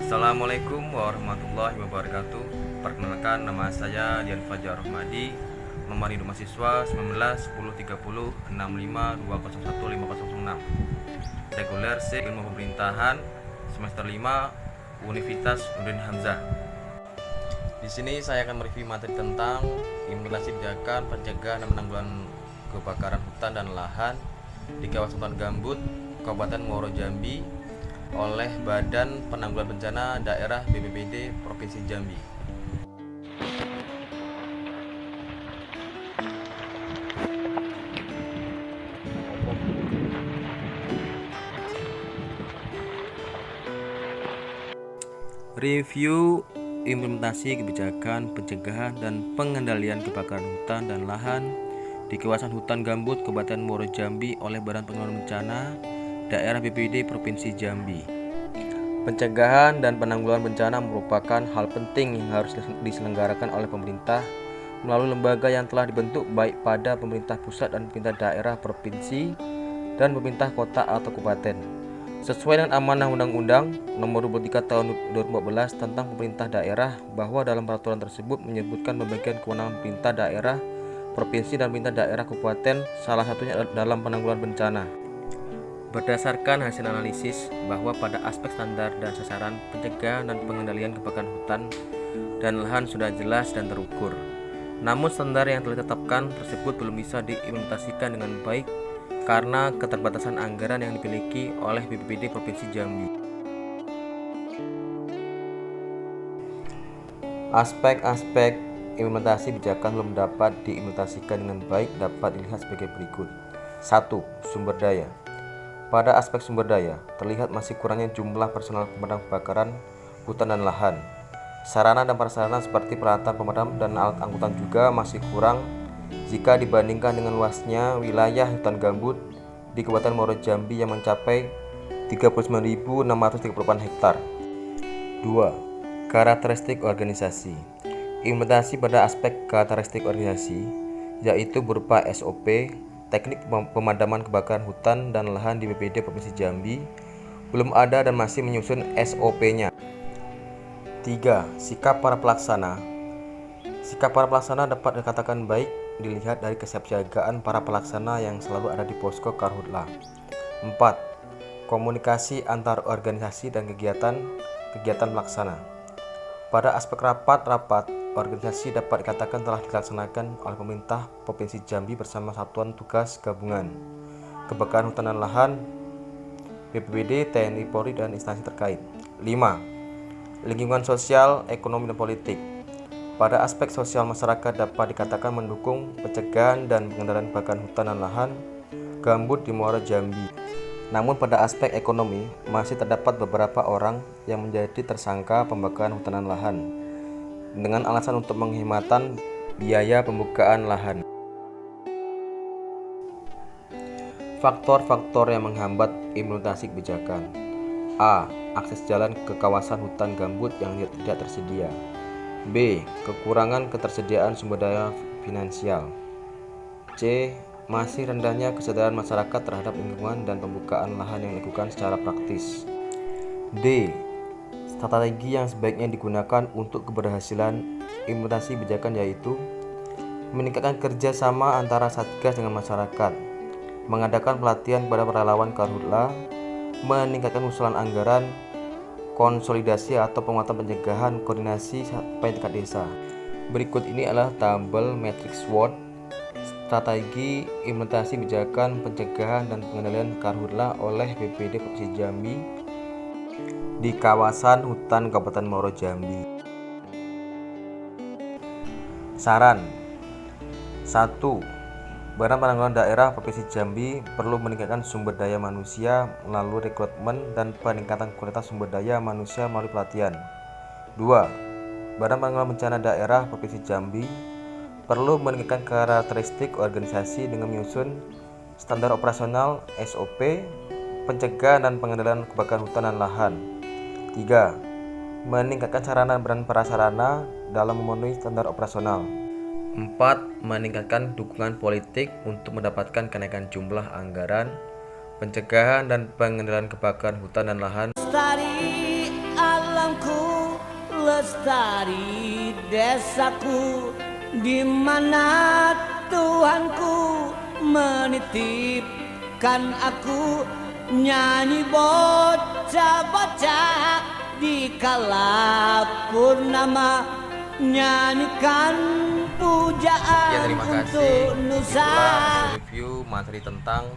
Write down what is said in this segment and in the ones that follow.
Assalamualaikum warahmatullahi wabarakatuh. Perkenalkan, nama saya Dian Fajar Rahmadi, nomor induk mahasiswa 19 10 30 65 201 506, reguler C Ilmu Pemerintahan semester 5 Universitas Nurdin Hamzah. Di sini saya akan mereview materi tentang implementasi kebijakan pencegahan dan penanggulangan kebakaran hutan dan lahan di kawasan hutan gambut Kabupaten Muaro Jambi oleh Badan Penanggulangan Bencana Daerah BPBD Provinsi Jambi. Review implementasi kebijakan pencegahan dan pengendalian kebakaran hutan dan lahan di kawasan hutan gambut Kabupaten Muaro Jambi oleh Badan Penanggulangan Bencana Daerah BPBD Provinsi Jambi. Pencegahan dan penanggulangan bencana merupakan hal penting yang harus diselenggarakan oleh pemerintah melalui lembaga yang telah dibentuk, baik pada pemerintah pusat dan pemerintah daerah provinsi dan pemerintah kota atau kabupaten. Sesuai dengan amanah Undang-Undang Nomor 23 Tahun 2014 tentang pemerintah daerah, bahwa dalam peraturan tersebut menyebutkan pembagian kewenangan pemerintah daerah provinsi dan pemerintah daerah kabupaten, salah satunya dalam penanggulangan bencana. Berdasarkan hasil analisis bahwa pada aspek standar dan sasaran pencegahan dan pengendalian kebakaran hutan dan lahan sudah jelas dan terukur. Namun standar yang telah ditetapkan tersebut belum bisa diimplementasikan dengan baik karena keterbatasan anggaran yang dimiliki oleh BPBD Provinsi Jambi. Aspek-aspek implementasi kebijakan belum dapat diimplementasikan dengan baik dapat dilihat sebagai berikut. 1. Sumber daya. Pada aspek sumber daya, terlihat masih kurangnya jumlah personel pemadam kebakaran hutan dan lahan. Sarana dan prasarana seperti peralatan pemadam dan alat angkutan juga masih kurang jika dibandingkan dengan luasnya wilayah hutan gambut di Kabupaten Muaro Jambi yang mencapai 39.634 hektar. 2. Karakteristik organisasi. Implementasi pada aspek karakteristik organisasi, yaitu berupa SOP, teknik pemadaman kebakaran hutan dan lahan di BPBD Provinsi Jambi, belum ada dan masih menyusun SOP-nya. 3. Sikap para pelaksana. Sikap para pelaksana dapat dikatakan baik dilihat dari kesiapsiagaan para pelaksana yang selalu ada di posko Karhutla. 4. Komunikasi antar organisasi dan kegiatan pelaksana. Pada aspek rapat organisasi dapat dikatakan telah dilaksanakan oleh pemerintah Provinsi Jambi bersama Satuan Tugas Gabungan Kebakaran Hutan dan Lahan, BPBD, TNI, Polri, dan instansi terkait. 5. Lingkungan sosial, ekonomi, dan politik. Pada aspek sosial, masyarakat dapat dikatakan mendukung pencegahan dan pengendalian kebakaran hutan dan lahan gambut di Muaro Jambi. Namun pada aspek ekonomi masih terdapat beberapa orang yang menjadi tersangka pembakaran hutan dan lahan dengan alasan untuk penghematan biaya pembukaan lahan. Faktor-faktor yang menghambat implementasi kebijakan. A. Akses jalan ke kawasan hutan gambut yang tidak tersedia. B. Kekurangan ketersediaan sumber daya finansial. C. Masih rendahnya kesadaran masyarakat terhadap lingkungan dan pembukaan lahan yang dilakukan secara praktis. D. Strategi yang sebaiknya digunakan untuk keberhasilan implementasi kebijakan yaitu meningkatkan kerjasama antara satgas dengan masyarakat, mengadakan pelatihan kepada relawan Karhutla, meningkatkan usulan anggaran, konsolidasi atau penguatan pencegahan koordinasi sampai tingkat desa. Berikut ini adalah tabel matriks SWOT strategi implementasi kebijakan pencegahan dan pengendalian Karhutla oleh BPBD Provinsi Jambi di kawasan hutan Kabupaten Muaro Jambi. Saran. 1. Badan Penanggulangan Daerah Provinsi Jambi perlu meningkatkan sumber daya manusia melalui rekrutmen dan peningkatan kualitas sumber daya manusia melalui pelatihan. 2. Badan Penanggulangan Bencana Daerah Provinsi Jambi perlu meningkatkan karakteristik organisasi dengan menyusun standar operasional SOP, pencegahan dan pengendalian kebakaran hutan dan lahan. 3. Meningkatkan sarana dan prasarana dalam memenuhi standar operasional. 4. Meningkatkan dukungan politik untuk mendapatkan kenaikan jumlah anggaran pencegahan dan pengendalian kebakaran hutan dan lahan. lestari desaku, di mana Tuhanku menitipkan aku, nyanyi bocah-bocah di kala purnama, nyanyikan pujaan Ya, terima kasih. untuk Nusa. Itulah review materi tentang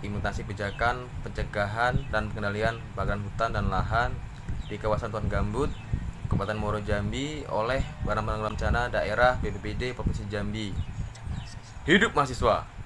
implementasi kebijakan pencegahan dan pengendalian kebakaran hutan dan lahan di kawasan Tuan Gambut, Kabupaten Muaro Jambi oleh Badan Penanggulangan Bencana Daerah BPBD Provinsi Jambi. Hidup mahasiswa!